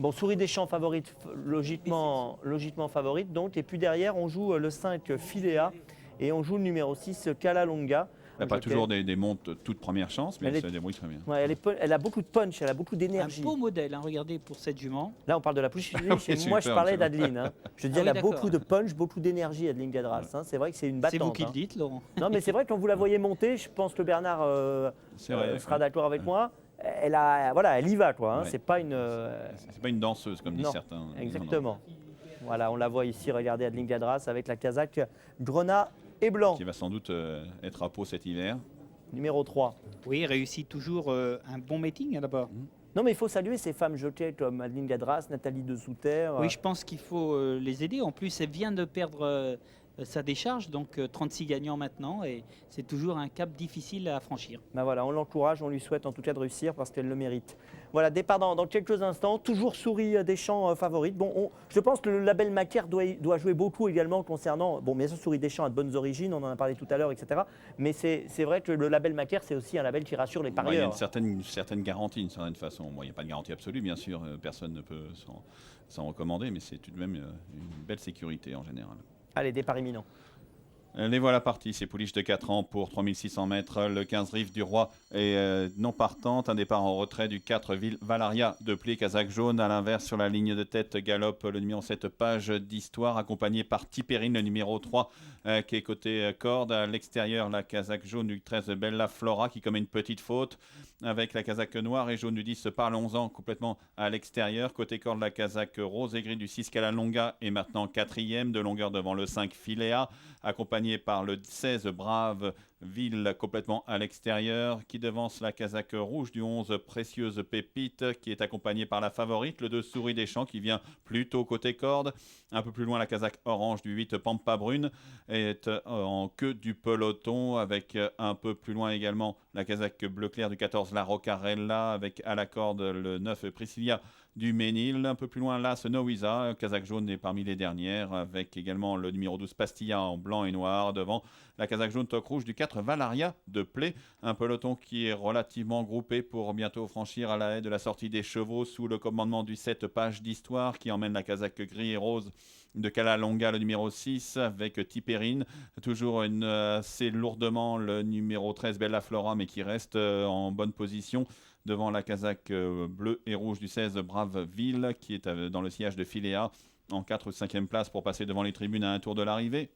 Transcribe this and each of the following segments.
Bon, Souris des Champs favorite, logiquement favorite donc. Et puis derrière, on joue le 5 Philéa et on joue le numéro 6 Calalonga. Elle n'a pas toujours des montes toute première chance, mais elle se débrouille très bien. Ouais, elle a beaucoup de punch, elle a beaucoup d'énergie. Un beau modèle, hein, regardez, pour cette jument. Là, on parle de la pouliche. Oui, Moi, je parlais d'Adeline. Hein. Je dis, Ah elle oui, a d'accord. beaucoup de punch, beaucoup d'énergie, Adeline Gadras. Ouais. Hein. C'est vrai que c'est une battante. C'est vous qui hein. le dites, Laurent. Non, mais c'est vrai, quand vous la voyez monter, je pense que Bernard sera d'accord avec moi. Elle y va, quoi. Hein. Ouais. C'est pas une. C'est pas une danseuse, comme disent certains. Exactement. Voilà, on la voit ici, regardez Adeline Gadras avec la casaque grenat et blanc. Qui va sans doute être à peau cet hiver. Numéro 3. Oui, réussit toujours un bon meeting là-bas. Non, mais il faut saluer ces femmes jockeys comme Adeline Gadras, Nathalie de Souter. Oui, je pense qu'il faut les aider. En plus, elle vient de perdre sa décharge, donc 36 gagnants maintenant, et c'est toujours un cap difficile à franchir. Ben voilà, on l'encourage, on lui souhaite en tout cas de réussir parce qu'elle le mérite. Voilà, départ dans quelques instants, toujours Souris des Champs favorite. Bon, je pense que le label Macaire doit jouer beaucoup également concernant, bon, bien sûr Souris des Champs a de bonnes origines, on en a parlé tout à l'heure, etc. Mais c'est vrai que le label Macaire, c'est aussi un label qui rassure les parieurs. Il y a une certaine garantie, d'une certaine façon. Bon, il n'y a pas de garantie absolue, bien sûr, personne ne peut s'en recommander, mais c'est tout de même une belle sécurité en général. Allez, départ imminent. Les voilà partis, ces pouliches de 4 ans pour 3600 mètres. Le 15 Rive du Roi est non partante. Un départ en retrait du 4 Valaria de Plé, casaque jaune. À l'inverse, sur la ligne de tête, galope le numéro 7 Page d'Histoire, accompagné par Tipérine, le numéro 3, qui est côté corde. À l'extérieur, la casaque jaune du 13 Bella Flora, qui commet une petite faute. Avec la casaque noire et jaune du 10, Parlons-en, complètement à l'extérieur. Côté corde, la casaque rose et gris du 6 Calalonga est maintenant 4e de longueur devant le 5 Philéa, accompagné par le 16 Brave Ville complètement à l'extérieur, qui devance la casaque rouge du 11 Précieuse Pépite, qui est accompagnée par la favorite, le 2 Souris des Champs, qui vient plutôt côté corde. Un peu plus loin, la casaque orange du 8 Pampa Brune est en queue du peloton, avec un peu plus loin également la casaque bleu clair du 14 La Rocarella, avec à la corde le 9 Priscilla du Ménil. Un peu plus loin, là, Nowiza, casaque jaune est parmi les dernières, avec également le numéro 12 Pastilla en blanc et noir devant la casaque jaune toque rouge du 4 Valaria de Plé. Un peloton qui est relativement groupé pour bientôt franchir à la haie de la sortie des chevaux sous le commandement du 7 Page d'Histoire, qui emmène la casaque gris et rose de Calalonga, le numéro 6, avec Tipérine, toujours assez lourdement le numéro 13 Bella Flora, mais qui reste en bonne position devant la casaque bleue et rouge du 16 Brave Ville, qui est dans le sillage de Philéa en 4 ou 5e place pour passer devant les tribunes à un tour de l'arrivée.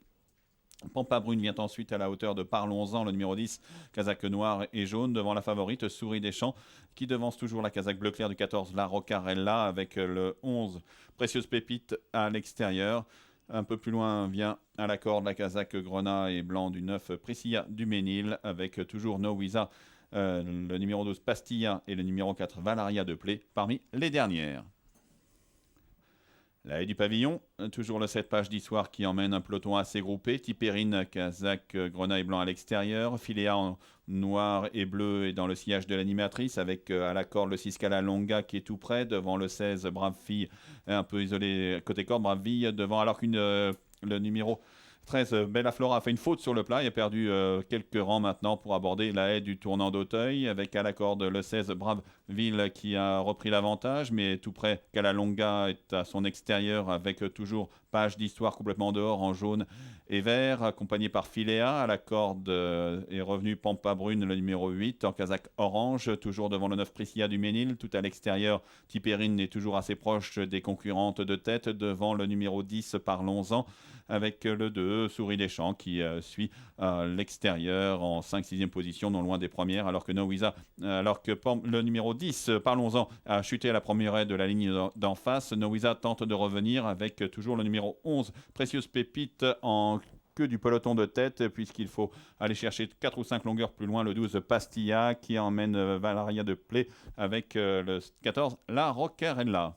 Pampa Brune vient ensuite à la hauteur de Parlons-en, le numéro 10, casaque noire et jaune, devant la favorite Souris des Champs, qui devance toujours la casaque bleu clair du 14 La Rocarella, avec le 11 Précieuse Pépite à l'extérieur. Un peu plus loin vient à la corde la casaque grenat et blanc du 9 Priscilla du Ménil, avec toujours Nowiza, le numéro 12 Pastilla et le numéro 4 Valaria de Plé parmi les dernières. La haie du pavillon, toujours le 7 Page d'Histoire qui emmène un peloton assez groupé. Tipérine, casaque grenat et blanc à l'extérieur. Philéa en noir et bleu et dans le sillage de l'animatrice, avec à la corde le 6 Calalonga qui est tout près, devant le 16 Brave Fille, un peu isolé côté corde, Brave Fille devant, alors le numéro 13 Bella Flora a fait une faute sur le plat. Il a perdu quelques rangs maintenant pour aborder la haie du tournant d'Auteuil, avec à la corde le 16 Brave Ville qui a repris l'avantage, mais tout près Calalonga est à son extérieur, avec toujours Page d'Histoire complètement dehors en jaune et vert, accompagné par Philéa. À la corde est revenu Pampa Brune, le numéro 8, en casaque orange, toujours devant le 9 Priscilla du Ménil. Tout à l'extérieur, Tipérine est toujours assez proche des concurrentes de tête, devant le numéro 10 Parlons-en, avec le 2 Souris des Champs qui suit à l'extérieur en 5-6e position, non loin des premières, alors que le numéro 10 Parlons-en a chuté à la première haie de la ligne d'en face. Nowiza tente de revenir avec toujours le numéro 11 Précieuse Pépite en queue du peloton de tête, puisqu'il faut aller chercher 4 ou 5 longueurs plus loin le 12 Pastilla qui emmène Valaria de Plé avec le 14 La Rocarella.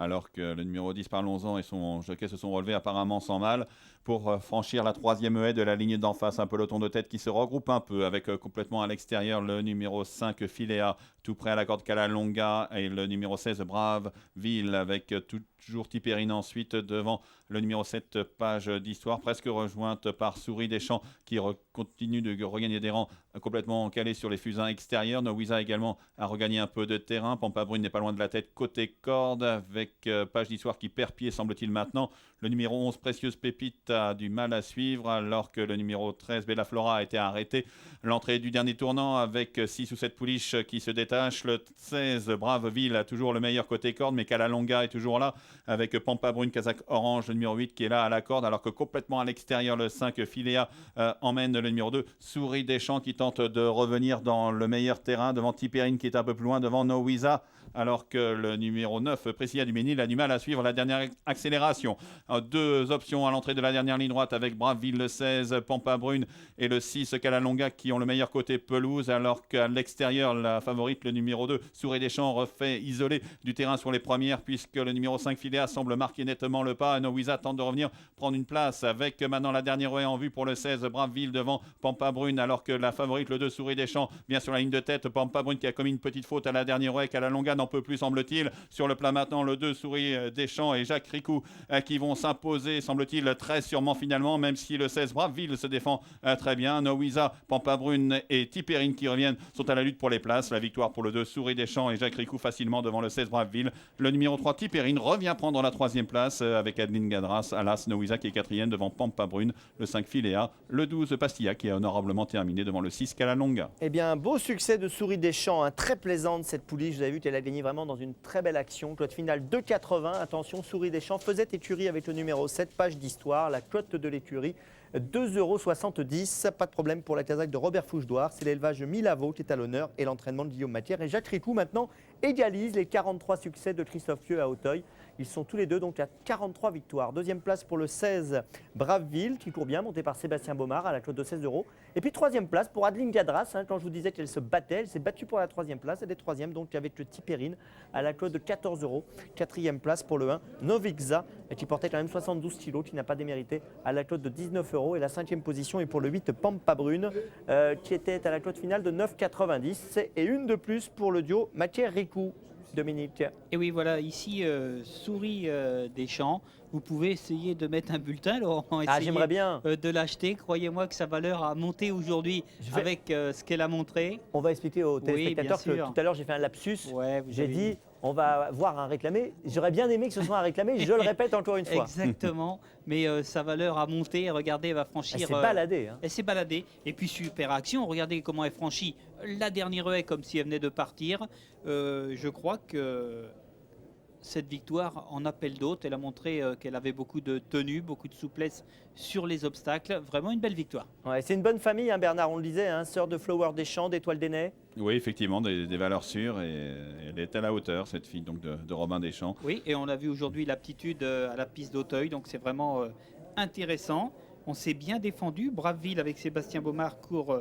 Alors que le numéro 10, Parlons-en, et son jockey se sont relevés apparemment sans mal pour franchir la 3e haie de la ligne d'en face. Un peloton de tête qui se regroupe un peu, avec complètement à l'extérieur le numéro 5 Philéa, tout près à la corde Calalonga, et le numéro 16 Brave Ville, avec toujours Tipérine ensuite devant le numéro 7 Page d'Histoire, presque rejointe par Souris des Champs qui continue de regagner des rangs complètement calé sur les fusains extérieurs. Nowiza également a regagné un peu de terrain. Pampabrune n'est pas loin de la tête côté corde avec Page d'Histoire qui perd pied semble-t-il maintenant. Le numéro 11, Précieuse Pépite, a du mal à suivre alors que le numéro 13, Bella Flora, a été arrêté. L'entrée du dernier tournant avec 6 ou 7 pouliches qui se détachent. Le 16, Braveville, a toujours le meilleur côté corde, mais Calalonga est toujours là avec Pampabrune, Kazakh Orange, le numéro 8 qui est là à la corde, alors que complètement à l'extérieur, le 5, Philéa, emmène le numéro 2, Souris Deschamps, qui tente de revenir dans le meilleur terrain devant Tipérine qui est un peu plus loin, devant Nowiza, alors que le numéro 9, Priscilla Duménil, a du mal à suivre la dernière accélération. 2 options à l'entrée de la dernière ligne droite avec Braveville, le 16, Pampabrune, et le 6, Calalonga, qui ont le meilleur côté pelouse, alors qu'à l'extérieur, la favorite, le numéro 2, Souris Deschamps, refait isolé du terrain sur les premières, puisque le numéro 5, Philéa, semble marquer nettement le pas. Nowiza tente de revenir prendre une place avec maintenant la dernière haie en vue pour le 16, Braveville, devant Pampabrune, alors que la favorite, le 2, Souris Deschamps, vient sur la ligne de tête. Pampabrune qui a commis une petite faute à la dernière haie, Calalonga n'en peut plus, semble-t-il. Sur le plat maintenant, le 2, Souris Deschamps, et Jacques Ricou qui vont s'imposer, semble-t-il, très sûrement finalement, même si le 16, Braveville, se défend très bien. Nowiza, Pampabrune et Tipérine qui reviennent sont à la lutte pour les places. La victoire pour le 2, Souris Deschamps, et Jacques Ricou facilement devant le 16, Braveville. Le numéro 3, Tipérine, revient prendre la 3e place avec Adeline Gadras, Alas, Nowiza qui est 4e devant Pampabrune, le 5, Philéa, le 12, Pastilla qui est honorablement terminé devant le 6, Calalonga. Eh bien, beau succès de Souris Deschamps, hein, très plaisante cette pouliche. Vous avez vu qu'elle a gagné vraiment dans une très belle action. Cote finale 2,80. Attention, Souris Deschamps faisait écurie avec le numéro 7, Page d'Histoire. La cote de l'écurie, 2,70 €. Pas de problème pour la casaque de Robert Fouche-Douard. C'est l'élevage Milavo qui est à l'honneur et l'entraînement de Guillaume Matière. Et Jacques Ricou maintenant égalise les 43 succès de Christophe Pieux à Auteuil. Ils sont tous les deux donc à 43 victoires. 2e place pour le 16, Braveville, qui court bien, monté par Sébastien Baumard à la cote de 16 €. Et puis 3e place pour Adeline Gadras. Hein, quand je vous disais qu'elle se battait, elle s'est battue pour la 3e place. Elle est 3e donc avec le Tipérine à la cote de 14 €. 4e place pour le 1, Novixa, qui portait quand même 72 kilos, qui n'a pas démérité, à la cote de 19 €. Et la 5e position est pour le 8, Pampabrune, qui était à la cote finale de 9,90 €. Et une de plus pour le duo Matière-Ricou. Dominique. Et oui, voilà, ici, Souris Deschamps, vous pouvez essayer de mettre un bulletin, Laurent. Ah, j'aimerais bien. De l'acheter. Croyez-moi que sa valeur a monté aujourd'hui avec ce qu'elle a montré. On va expliquer aux téléspectateurs que tout à l'heure j'ai fait un lapsus. Ouais, j'ai dit on va voir un réclamé. J'aurais bien aimé que ce soit un réclamé, je le répète encore une fois. Exactement, mais sa valeur a monté. Regardez, elle va franchir. Elle s'est baladée. Hein. Elle s'est baladée. Et puis super action, regardez comment elle franchit la dernière haie comme si elle venait de partir. Je crois que cette victoire en appelle d'autres. Elle a montré qu'elle avait beaucoup de tenue, beaucoup de souplesse sur les obstacles. Vraiment une belle victoire. Ouais, c'est une bonne famille, hein, Bernard, on le disait, hein, sœur de Flower Deschamps, d'Étoile des Nez. Oui, effectivement, des valeurs sûres, et elle est à la hauteur, cette fille donc de Robin Deschamps. Oui, et on a vu aujourd'hui l'aptitude à la piste d'Auteuil, donc c'est vraiment intéressant. On s'est bien défendu. Braveville avec Sébastien Baumard court